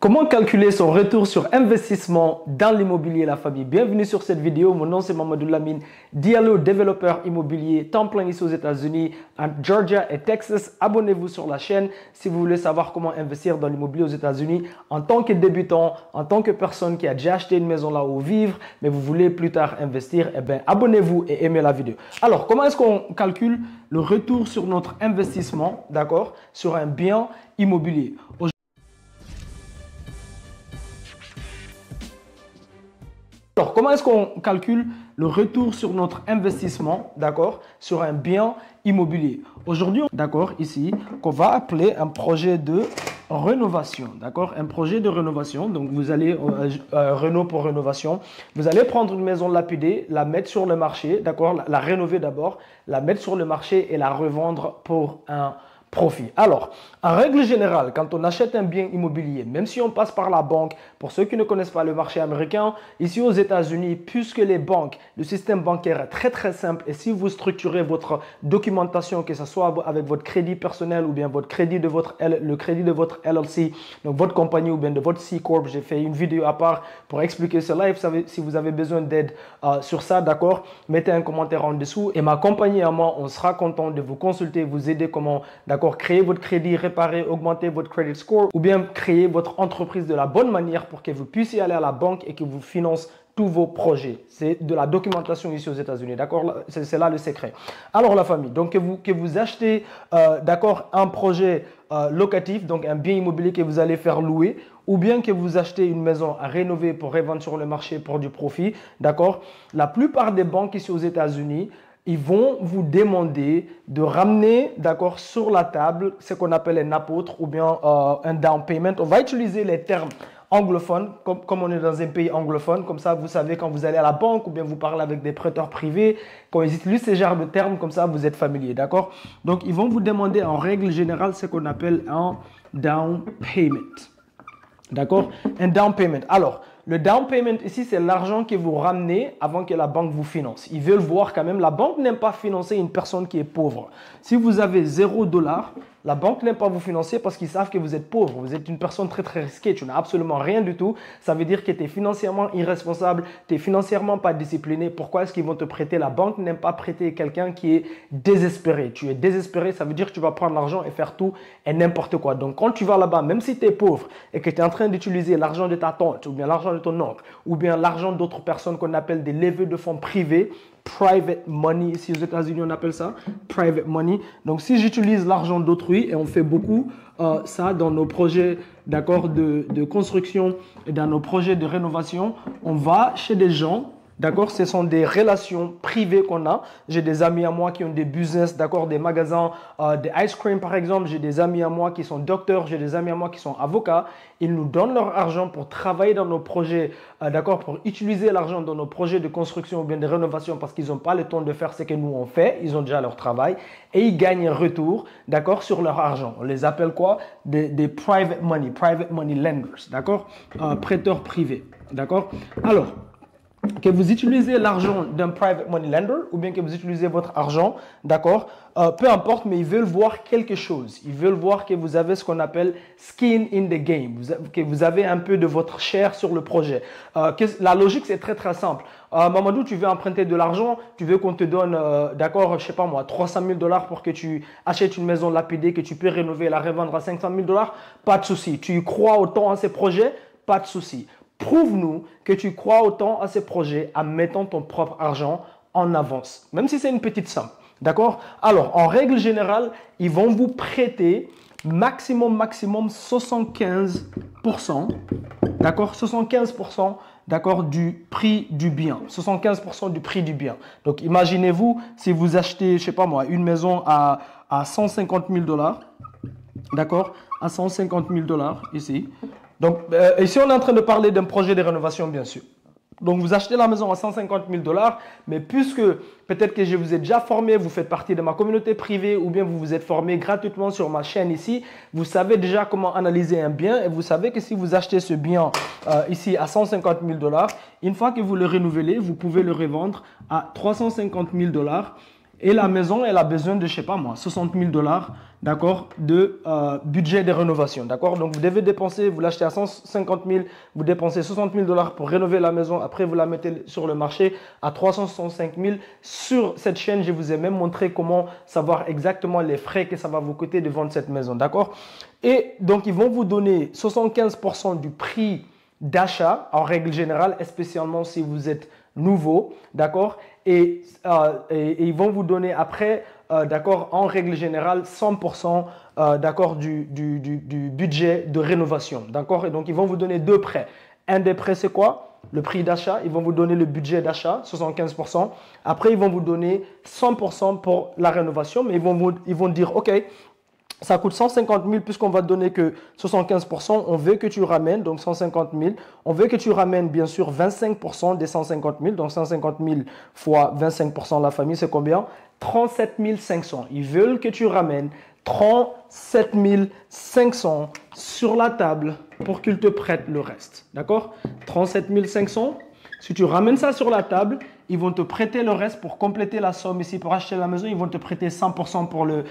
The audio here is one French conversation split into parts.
Comment calculer son retour sur investissement dans l'immobilier, la famille? Bienvenue sur cette vidéo. Mon nom c'est Mamadou Lamine Diallo, développeur immobilier, temps plein ici aux États-Unis, en Georgia et Texas. Abonnez-vous sur la chaîne si vous voulez savoir comment investir dans l'immobilier aux États-Unis en tant que débutant, en tant que personne qui a déjà acheté une maison là où vivre, mais vous voulez plus tard investir. Eh bien, abonnez-vous et aimez la vidéo. Alors, comment est-ce qu'on calcule le retour sur notre investissement, d'accord, sur un bien immobilier? Alors, comment est-ce qu'on calcule le retour sur notre investissement, d'accord, sur un bien immobilier? Aujourd'hui, d'accord, ici, qu'on va appeler un projet de rénovation, d'accord, un projet de rénovation. Donc, vous allez, réno pour rénovation, vous allez prendre une maison lapidée, la mettre sur le marché, d'accord, la rénover d'abord, la mettre sur le marché et la revendre pour un profit. Alors, en règle générale, quand on achète un bien immobilier, même si on passe par la banque, pour ceux qui ne connaissent pas le marché américain, ici aux États-Unis, puisque les banques, le système bancaire est très simple et si vous structurez votre documentation, que ce soit avec votre crédit personnel ou bien votre crédit de le crédit de votre LLC, donc votre compagnie ou bien de votre C-Corp, j'ai fait une vidéo à part pour expliquer cela et vous savez, si vous avez besoin d'aide sur ça, d'accord, mettez un commentaire en dessous et ma compagnie et moi, on sera content de vous consulter, vous aider comment, d'accord, créer votre crédit, réparer, augmenter votre credit score ou bien créer votre entreprise de la bonne manière pour que vous puissiez aller à la banque et que vous finance tous vos projets. C'est de la documentation ici aux États-Unis, d'accord? C'est là le secret. Alors la famille, donc que vous achetez, d'accord, un projet locatif, donc un bien immobilier que vous allez faire louer, ou bien que vous achetez une maison à rénover pour revendre sur le marché pour du profit, d'accord? La plupart des banques ici aux États-Unis, ils vont vous demander de ramener, d'accord, sur la table ce qu'on appelle un apôtre ou bien un down payment. On va utiliser les termes anglophones, comme on est dans un pays anglophone. Comme ça, vous savez, quand vous allez à la banque ou bien vous parlez avec des prêteurs privés, quand ils utilisent ces genres de termes, comme ça, vous êtes familier, d'accord? Donc, ils vont vous demander en règle générale ce qu'on appelle un down payment. D'accord? Un down payment. Alors, le down payment ici, c'est l'argent que vous ramenez avant que la banque vous finance. Ils veulent voir quand même, la banque n'aime pas financer une personne qui est pauvre. Si vous avez $0, la banque n'aime pas vous financer parce qu'ils savent que vous êtes pauvre. Vous êtes une personne très risquée. Tu n'as absolument rien du tout. Ça veut dire que tu es financièrement irresponsable. Tu n'es financièrement pas discipliné. Pourquoi est-ce qu'ils vont te prêter? La banque n'aime pas prêter quelqu'un qui est désespéré. Tu es désespéré, ça veut dire que tu vas prendre l'argent et faire tout et n'importe quoi. Donc, quand tu vas là-bas, même si tu es pauvre et que tu es en train d'utiliser l'argent de ta tante ou bien l'argent de ton oncle ou bien l'argent d'autres personnes qu'on appelle des levées de fonds privés, private money, ici aux États-Unis on appelle ça private money. Donc si j'utilise l'argent d'autrui, et on fait beaucoup ça dans nos projets, d'accord, de construction et dans nos projets de rénovation, on va chez des gens. D'accord, ce sont des relations privées qu'on a. J'ai des amis à moi qui ont des business, d'accord, des magasins, des ice cream par exemple. J'ai des amis à moi qui sont docteurs, j'ai des amis à moi qui sont avocats. Ils nous donnent leur argent pour travailler dans nos projets, d'accord, pour utiliser l'argent dans nos projets de construction ou bien de rénovation parce qu'ils n'ont pas le temps de faire ce que nous on fait. Ils ont déjà leur travail et ils gagnent un retour, d'accord, sur leur argent. On les appelle quoi? Des private money lenders, d'accord, prêteurs privés, d'accord. Alors, que vous utilisez l'argent d'un private money lender ou bien que vous utilisez votre argent, d'accord, peu importe, mais ils veulent voir quelque chose. Ils veulent voir que vous avez ce qu'on appelle skin in the game, que vous avez un peu de votre chair sur le projet. La logique, c'est très simple. Mamadou, tu veux emprunter de l'argent, tu veux qu'on te donne, d'accord, je sais pas moi, $300,000 pour que tu achètes une maison lapidée, que tu peux rénover et la revendre à $500,000, pas de souci. Tu crois autant à ces projets, pas de souci. Prouve-nous que tu crois autant à ces projets en mettant ton propre argent en avance, même si c'est une petite somme. D'accord? Alors, en règle générale, ils vont vous prêter maximum 75%, d'accord? 75%, d'accord, du prix du bien. 75% du prix du bien. Donc, imaginez-vous, si vous achetez, je sais pas moi, une maison à $150,000, d'accord? À $150,000 ici. Donc, ici, on est en train de parler d'un projet de rénovation, bien sûr. Donc, vous achetez la maison à $150,000, mais puisque peut-être que je vous ai déjà formé, vous faites partie de ma communauté privée ou bien vous vous êtes formé gratuitement sur ma chaîne ici, vous savez déjà comment analyser un bien et vous savez que si vous achetez ce bien ici à $150,000, une fois que vous le renouvelez, vous pouvez le revendre à $350,000 Et la maison, elle a besoin de, je sais pas moi, 60 000 $, d'accord, de budget de rénovation, d'accord. Donc, vous devez dépenser, vous l'achetez à 150 000, vous dépensez 60 000 $ pour rénover la maison. Après, vous la mettez sur le marché à 365 000. Sur cette chaîne, je vous ai même montré comment savoir exactement les frais que ça va vous coûter de vendre cette maison, d'accord. Et donc, ils vont vous donner 75% du prix d'achat en règle générale, spécialement si vous êtes nouveau, d'accord, et ils vont vous donner après, d'accord, en règle générale, 100% d'accord, du budget de rénovation, d'accord. Et donc, ils vont vous donner deux prêts. Un des prêts, c'est quoi? Le prix d'achat. Ils vont vous donner le budget d'achat, 75%. Après, ils vont vous donner 100% pour la rénovation, mais ils vont dire, OK, ça coûte 150 000 puisqu'on va te donner que 75%. On veut que tu ramènes, donc 150 000. On veut que tu ramènes, bien sûr, 25% des 150 000. Donc 150 000 fois 25% de la famille, c'est combien? 37 500. Ils veulent que tu ramènes 37 500 sur la table pour qu'ils te prêtent le reste. D'accord? 37 500. Si tu ramènes ça sur la table, ils vont te prêter le reste pour compléter la somme ici. Pour acheter la maison, ils vont te prêter 100% pour le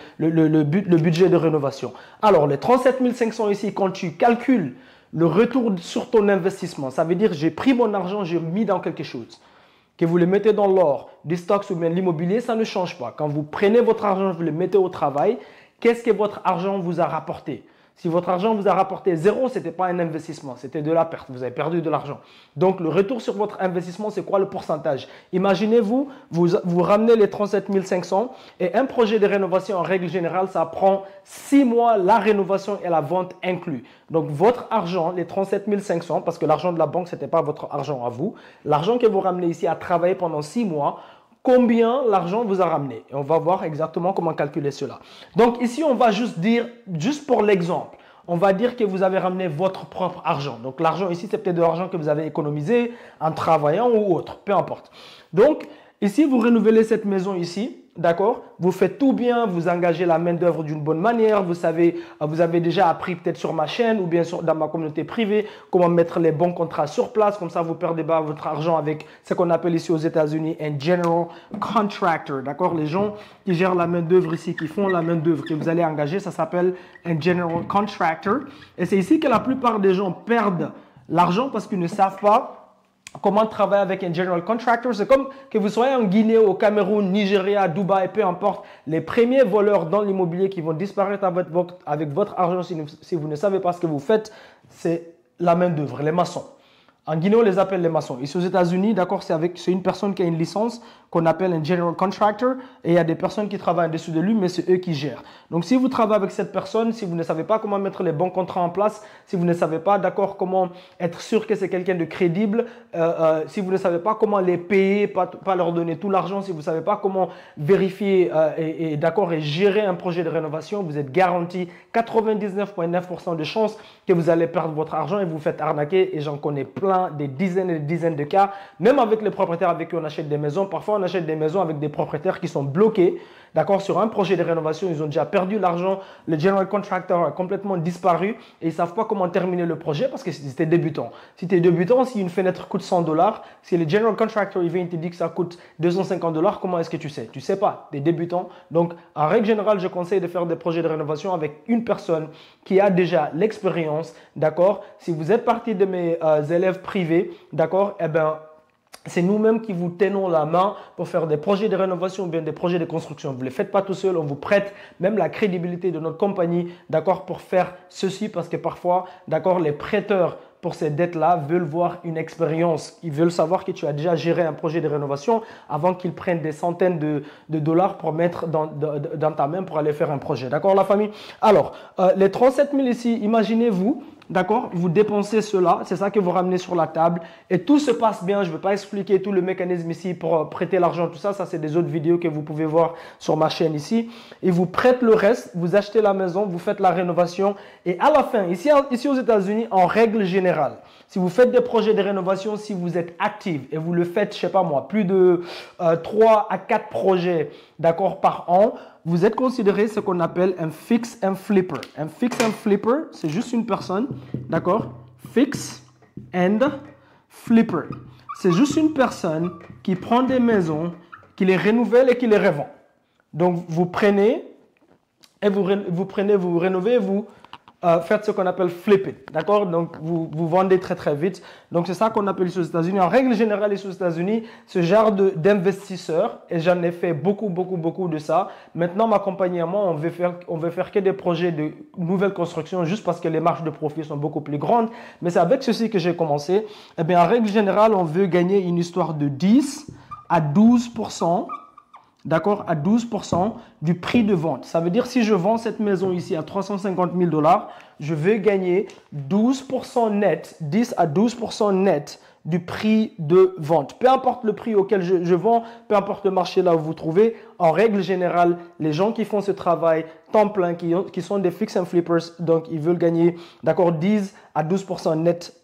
budget de rénovation. Alors, les 37 500 ici, quand tu calcules le retour sur ton investissement, ça veut dire j'ai pris mon argent, j'ai mis dans quelque chose. Que vous le mettez dans l'or, des stocks ou bien l'immobilier, ça ne change pas. Quand vous prenez votre argent, vous le mettez au travail, qu'est-ce que votre argent vous a rapporté? Si votre argent vous a rapporté zéro, ce n'était pas un investissement, c'était de la perte. Vous avez perdu de l'argent. Donc, le retour sur votre investissement, c'est quoi le pourcentage? Imaginez-vous, vous ramenez les 37 500 et un projet de rénovation, en règle générale, ça prend 6 mois, la rénovation et la vente inclus. Donc, votre argent, les 37 500, parce que l'argent de la banque, ce n'était pas votre argent à vous, l'argent que vous ramenez ici a travaillé pendant 6 mois, combien l'argent vous a ramené. Et on va voir exactement comment calculer cela. Donc ici, on va juste dire, juste pour l'exemple, on va dire que vous avez ramené votre propre argent. Donc l'argent ici, c'est peut-être de l'argent que vous avez économisé en travaillant ou autre, peu importe. Donc ici, vous renouvelez cette maison ici. D'accord? Vous faites tout bien, vous engagez la main-d'œuvre d'une bonne manière. Vous savez, vous avez déjà appris peut-être sur ma chaîne ou bien dans ma communauté privée comment mettre les bons contrats sur place. Comme ça, vous ne perdez pas votre argent avec ce qu'on appelle ici aux États-Unis un general contractor. D'accord? Les gens qui gèrent la main-d'œuvre ici, qui font la main-d'œuvre que vous allez engager, ça s'appelle un general contractor. Et c'est ici que la plupart des gens perdent l'argent parce qu'ils ne savent pas comment travailler avec un general contractor. C'est comme que vous soyez en Guinée, au Cameroun, Nigeria, Dubaï, peu importe. Les premiers voleurs dans l'immobilier qui vont disparaître avec votre argent si vous ne savez pas ce que vous faites, c'est la main-d'œuvre, les maçons. En Guinée, on les appelle les maçons. Ici aux États-Unis, d'accord, c'est une personne qui a une licence qu'on appelle un general contractor et il y a des personnes qui travaillent en dessous de lui, mais c'est eux qui gèrent. Donc, si vous travaillez avec cette personne, si vous ne savez pas comment mettre les bons contrats en place, si vous ne savez pas, d'accord, comment être sûr que c'est quelqu'un de crédible, si vous ne savez pas comment les payer, pas leur donner tout l'argent, si vous ne savez pas comment vérifier d'accord, et gérer un projet de rénovation, vous êtes garanti 99,9% de chances que vous allez perdre votre argent et vous faites arnaquer. Et j'en connais plein, des dizaines et des dizaines de cas, même avec les propriétaires avec qui on achète des maisons. Parfois, on achète des maisons avec des propriétaires qui sont bloqués, d'accord, sur un projet de rénovation. Ils ont déjà perdu l'argent, le general contractor a complètement disparu et ils ne savent pas comment terminer le projet parce que c'était débutant. Si tu es débutant, si une fenêtre coûte 100 $, si le general contractor il vient et te dit que ça coûte 250 $, comment est-ce que tu sais? Tu ne sais pas, tu es débutant. Donc, en règle générale, je conseille de faire des projets de rénovation avec une personne qui a déjà l'expérience, d'accord. Si vous êtes partie de mes élèves privés, d'accord, eh bien, c'est nous-mêmes qui vous tenons la main pour faire des projets de rénovation ou bien des projets de construction. Vous ne les faites pas tout seul, on vous prête même la crédibilité de notre compagnie, d'accord, pour faire ceci parce que parfois, d'accord, les prêteurs pour ces dettes-là veulent voir une expérience. Ils veulent savoir que tu as déjà géré un projet de rénovation avant qu'ils prennent des centaines de dollars pour mettre dans ta main pour aller faire un projet. D'accord, la famille? Alors, les 37 000 ici, imaginez-vous, d'accord, vous dépensez cela, c'est ça que vous ramenez sur la table et tout se passe bien. Je ne vais pas expliquer tout le mécanisme ici pour prêter l'argent, tout ça. Ça, c'est des autres vidéos que vous pouvez voir sur ma chaîne ici. Ils vous prêtent le reste, vous achetez la maison, vous faites la rénovation et à la fin, ici aux États-Unis, en règle générale, si vous faites des projets de rénovation, si vous êtes actif et vous le faites, je ne sais pas moi, plus de 3 à 4 projets, d'accord, par an, vous êtes considéré ce qu'on appelle un fix and flipper. Un fix and flipper, c'est juste une personne, d'accord? Fix and flipper. C'est juste une personne qui prend des maisons, qui les renouvelle et qui les revend. Donc, vous prenez et vous rénovez, vous faites ce qu'on appelle flip it, d'accord? Donc, vous vendez très, très vite. Donc, c'est ça qu'on appelle ici aux États-Unis. En règle générale, ici aux États-Unis, ce genre d'investisseurs, et j'en ai fait beaucoup de ça. Maintenant, ma compagnie et moi, on veut faire que des projets de nouvelles constructions juste parce que les marges de profit sont beaucoup plus grandes. Mais c'est avec ceci que j'ai commencé. Eh bien, en règle générale, on veut gagner une histoire de 10 à 12%. D'accord, à 12% du prix de vente. Ça veut dire si je vends cette maison ici à 350 000 $, je vais gagner 12% net, 10 à 12% net du prix de vente. Peu importe le prix auquel je vends, peu importe le marché là où vous trouvez, en règle générale, les gens qui font ce travail temps plein, qui sont des fix and flippers, donc ils veulent gagner, d'accord, 10 à 12% net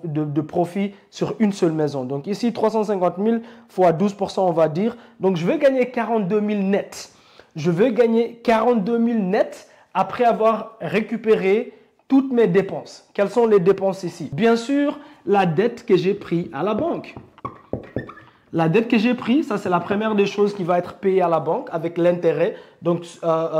de profit sur une seule maison. Donc ici, 350 000 fois 12%, on va dire. Donc je vais gagner 42 000 net. Je vais gagner 42 000 net après avoir récupéré toutes mes dépenses. Quelles sont les dépenses ici? Bien sûr, la dette que j'ai prise à la banque. La dette que j'ai prise, ça c'est la première des choses qui va être payée à la banque avec l'intérêt. Donc,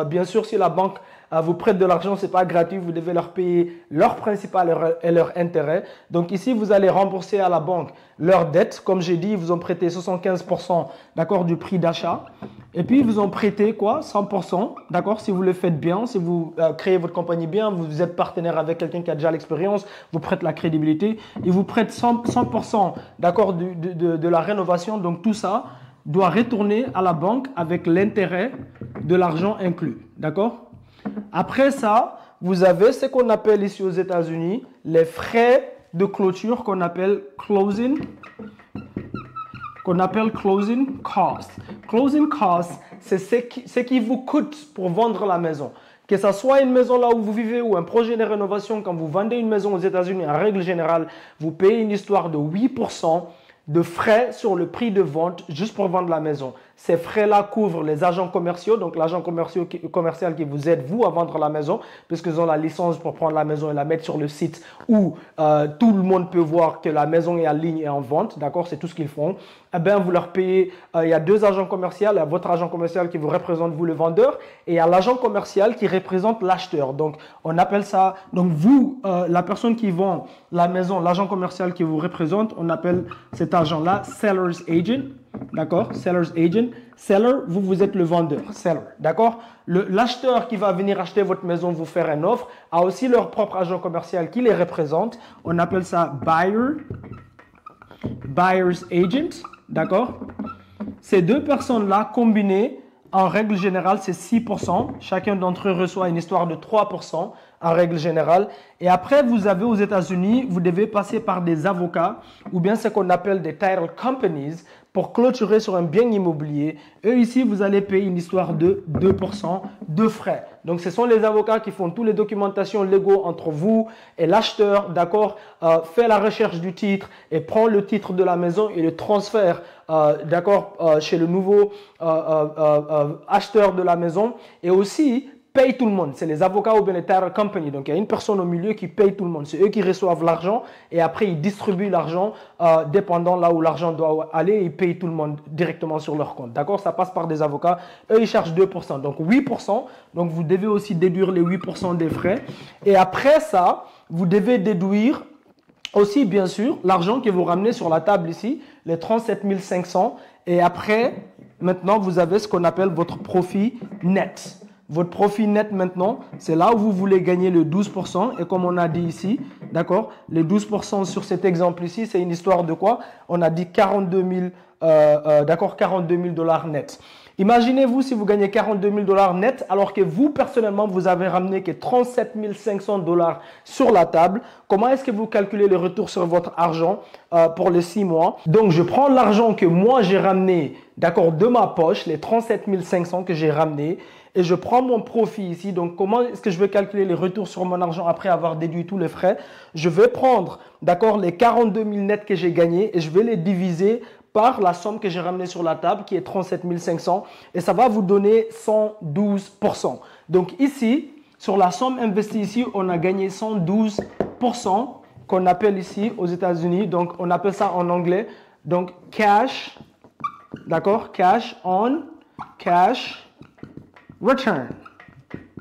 bien sûr, si la banque vous prête de l'argent, ce n'est pas gratuit, vous devez leur payer leur principal et leur intérêt. Donc ici, vous allez rembourser à la banque leur dette. Comme j'ai dit, ils vous ont prêté 75% d'accord, du prix d'achat. Et puis, ils vous ont prêté quoi? 100%, d'accord? Si vous le faites bien, si vous créez votre compagnie bien, vous êtes partenaire avec quelqu'un qui a déjà l'expérience, vous prête la crédibilité. Ils vous prêtent 100% d'accord, de la rénovation. Donc tout ça doit retourner à la banque avec l'intérêt de l'argent inclus, d'accord? Après ça, vous avez ce qu'on appelle ici aux États-Unis les frais de clôture qu'on appelle closing cost. Closing cost, c'est ce qui vous coûte pour vendre la maison. Que ce soit une maison là où vous vivez ou un projet de rénovation, quand vous vendez une maison aux États-Unis, en règle générale, vous payez une histoire de 8% de frais sur le prix de vente juste pour vendre la maison. Ces frais-là couvrent les agents commerciaux, donc l'agent commercial qui vous aide, vous, à vendre la maison, puisqu'ils ont la licence pour prendre la maison et la mettre sur le site où tout le monde peut voir que la maison est en ligne et en vente, d'accord, c'est tout ce qu'ils font. Eh bien, vous leur payez, il y a deux agents commerciaux, il y a votre agent commercial qui vous représente, vous, le vendeur, et il y a l'agent commercial qui représente l'acheteur. Donc, on appelle ça, donc vous, la personne qui vend la maison, l'agent commercial qui vous représente, on appelle cet agent-là seller's agent. D'accord? Seller's agent. Seller, vous êtes le vendeur. Seller. D'accord? L'acheteur qui va venir acheter votre maison, vous faire une offre, a aussi leur propre agent commercial qui les représente. On appelle ça buyer's agent. D'accord? Ces deux personnes-là combinées, en règle générale, c'est 6%. Chacun d'entre eux reçoit une histoire de 3% en règle générale. Et après, vous avez aux États-Unis, vous devez passer par des avocats ou bien ce qu'on appelle des title companies pour clôturer sur un bien immobilier. Eux, ici, vous allez payer une histoire de 2% de frais. Donc, ce sont les avocats qui font toutes les documentations légaux entre vous et l'acheteur, d'accord, fait la recherche du titre et prend le titre de la maison et le transfère, d'accord, chez le nouveau acheteur de la maison. Et aussi, paye tout le monde. C'est les avocats ou bien les title company. Donc, il y a une personne au milieu qui paye tout le monde. C'est eux qui reçoivent l'argent et après, ils distribuent l'argent dépendant là où l'argent doit aller. Ils payent tout le monde directement sur leur compte. D'accord? Ça passe par des avocats. Eux, ils chargent 2%. Donc, 8%. Donc, vous devez aussi déduire les 8% des frais. Et après ça, vous devez déduire aussi, bien sûr, l'argent que vous ramenez sur la table ici, les 37 500. Et après, maintenant, vous avez ce qu'on appelle votre profit net. Votre profit net maintenant, c'est là où vous voulez gagner le 12%. Et comme on a dit ici, d'accord, les 12% sur cet exemple ici, c'est une histoire de quoi? On a dit 42 000, d'accord, 42 000 $ net. Imaginez-vous si vous gagnez 42 000 $ net alors que vous, personnellement, vous avez ramené que 37 500 $ sur la table. Comment est-ce que vous calculez le retour sur votre argent pour les 6 mois? Donc, je prends l'argent que moi, j'ai ramené, d'accord, de ma poche, les 37 500 que j'ai ramené, et je prends mon profit ici. Donc, comment est-ce que je vais calculer les retours sur mon argent après avoir déduit tous les frais? Je vais prendre, d'accord, les 42 000 nets que j'ai gagnés et je vais les diviser par la somme que j'ai ramenée sur la table qui est 37 500 et ça va vous donner 112%. Donc ici, sur la somme investie ici, on a gagné 112% qu'on appelle ici aux États-Unis. Donc on appelle ça en anglais, donc cash, d'accord, cash on, cash return.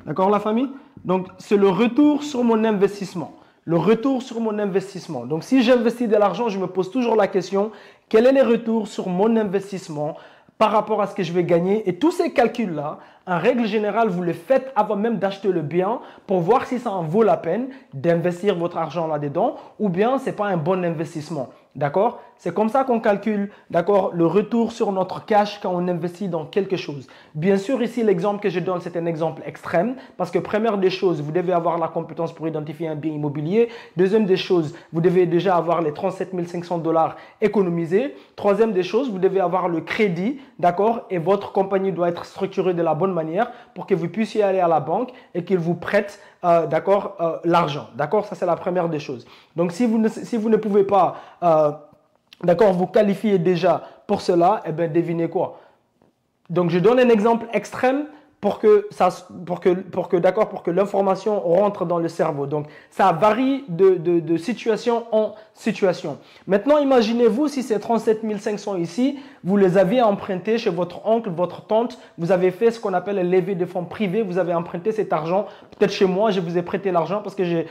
D'accord, la famille? Donc, c'est le retour sur mon investissement. Le retour sur mon investissement. Donc, si j'investis de l'argent, je me pose toujours la question, quel est le retour sur mon investissement par rapport à ce que je vais gagner? Et tous ces calculs-là, en règle générale, vous les faites avant même d'acheter le bien pour voir si ça en vaut la peine d'investir votre argent là-dedans ou bien ce n'est pas un bon investissement. D'accord? C'est comme ça qu'on calcule, d'accord, le retour sur notre cash quand on investit dans quelque chose. Bien sûr, ici, l'exemple que je donne, c'est un exemple extrême parce que première des choses, vous devez avoir la compétence pour identifier un bien immobilier. Deuxième des choses, vous devez déjà avoir les 37 500 $ économisés. Troisième des choses, vous devez avoir le crédit, d'accord, et votre compagnie doit être structurée de la bonne manière pour que vous puissiez aller à la banque et qu'ils vous prêtent l'argent. D'accord, ça c'est la première des choses. Donc si vous ne pouvez pas d'accord, vous qualifiez déjà pour cela, eh bien devinez quoi. Donc je donne un exemple extrême pour que l'information rentre dans le cerveau. Donc ça varie de situation en situation. Maintenant, imaginez-vous si ces 37 500 ici, vous les aviez empruntés chez votre oncle, votre tante, vous avez fait ce qu'on appelle un levée de fonds privé, vous avez emprunté cet argent, peut-être chez moi, je vous ai prêté l'argent parce que j'ai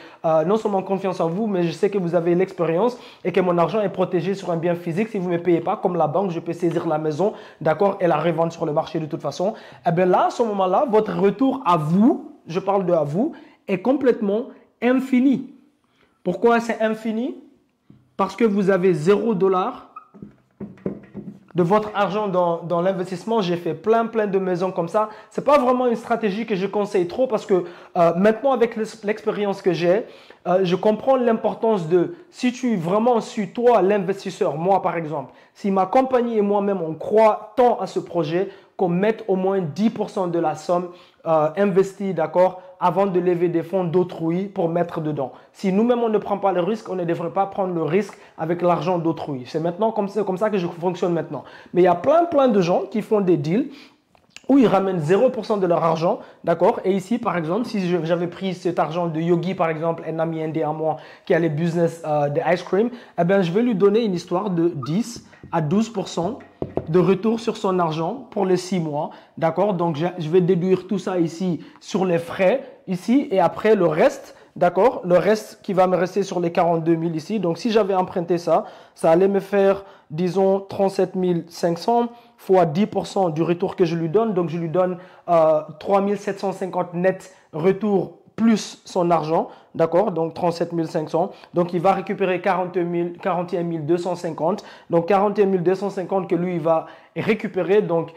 non seulement confiance en vous, mais je sais que vous avez l'expérience et que mon argent est protégé sur un bien physique. Si vous ne me payez pas, comme la banque, je peux saisir la maison, d'accord, et la revendre sur le marché de toute façon. Eh bien là, à ce moment-là, votre retour à vous, je parle de à vous, est complètement infini. Pourquoi c'est infini? Parce que vous avez 0 $ de votre argent dans l'investissement. J'ai fait plein de maisons comme ça. Ce n'est pas vraiment une stratégie que je conseille trop parce que maintenant, avec l'expérience que j'ai, je comprends l'importance de, si tu vraiment suis toi l'investisseur, moi par exemple, si ma compagnie et moi-même, on croit tant à ce projet, qu'on mette au moins 10% de la somme investie, d'accord, avant de lever des fonds d'autrui pour mettre dedans. Si nous-mêmes, on ne prend pas le risque, on ne devrait pas prendre le risque avec l'argent d'autrui. C'est maintenant comme ça que je fonctionne maintenant. Mais il y a plein de gens qui font des deals où ils ramènent 0% de leur argent, d'accord? Et ici, par exemple, si j'avais pris cet argent de Yogi, par exemple, un ami indien à moi qui a les business de ice cream, eh bien, je vais lui donner une histoire de 10 à 12% de retour sur son argent pour les 6 mois, d'accord? Donc, je vais déduire tout ça ici sur les frais, ici, et après le reste, d'accord? Le reste qui va me rester sur les 42 000 ici. Donc, si j'avais emprunté ça, ça allait me faire, disons, 37 500 fois 10% du retour que je lui donne. Donc, je lui donne 3 750 net retour plus son argent, d'accord? Donc, 37 500. Donc, il va récupérer 41 250. Donc, 41 250 que lui, il va récupérer. Donc,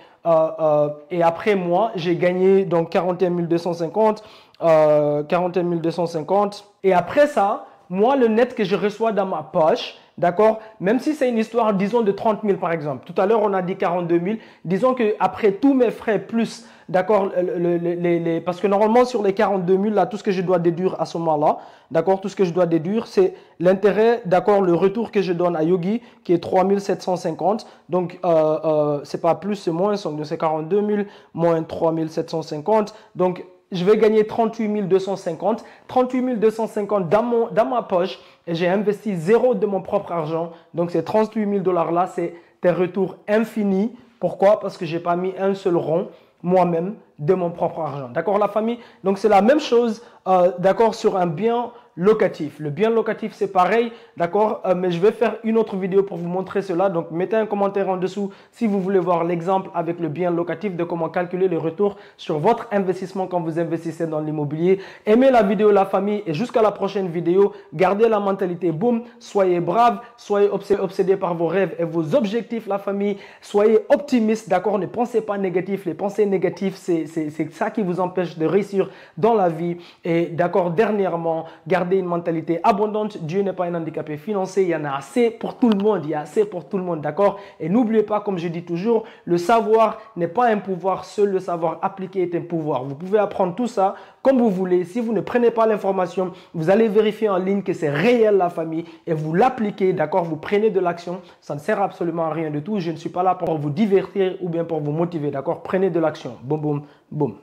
et après moi, j'ai gagné donc 41 250. 41 250. Et après ça, moi, le net que je reçois dans ma poche, d'accord, même si c'est une histoire, disons, de 30 000 par exemple. Tout à l'heure, on a dit 42 000. Disons qu'après tous mes frais plus, d'accord, parce que normalement, sur les 42 000, là, tout ce que je dois déduire à ce moment-là, d'accord, tout ce que je dois déduire, c'est l'intérêt, d'accord, le retour que je donne à Yogi, qui est 3 750. Donc, c'est pas plus, c'est moins. Donc, c'est 42 000 moins 3 750. Donc, je vais gagner 38 250. 38 250 dans ma poche et j'ai investi 0 de mon propre argent. Donc, ces 38 000 $ là, c'est des retours infinis. Pourquoi? Parce que je n'ai pas mis un seul rond moi-même de mon propre argent. D'accord, la famille? Donc, c'est la même chose, d'accord, sur un bien locatif. Le bien locatif, c'est pareil, d'accord, mais je vais faire une autre vidéo pour vous montrer cela. Donc, mettez un commentaire en dessous si vous voulez voir l'exemple avec le bien locatif de comment calculer les retours sur votre investissement quand vous investissez dans l'immobilier. Aimez la vidéo, la famille, et jusqu'à la prochaine vidéo. Gardez la mentalité boom, soyez braves, soyez obsédés par vos rêves et vos objectifs, la famille. Soyez optimistes, d'accord, ne pensez pas négatif. Les pensées négatives, c'est ça qui vous empêche de réussir dans la vie. Et d'accord, dernièrement, gardez une mentalité abondante. Dieu n'est pas un handicapé financier. Il y en a assez pour tout le monde. Il y a assez pour tout le monde, d'accord? Et n'oubliez pas, comme je dis toujours, le savoir n'est pas un pouvoir. Seul le savoir appliqué est un pouvoir. Vous pouvez apprendre tout ça comme vous voulez. Si vous ne prenez pas l'information, vous allez vérifier en ligne que c'est réel, la famille, et vous l'appliquez, d'accord? Vous prenez de l'action. Ça ne sert absolument à rien de tout. Je ne suis pas là pour vous divertir ou bien pour vous motiver, d'accord? Prenez de l'action. Boum, boum, boum.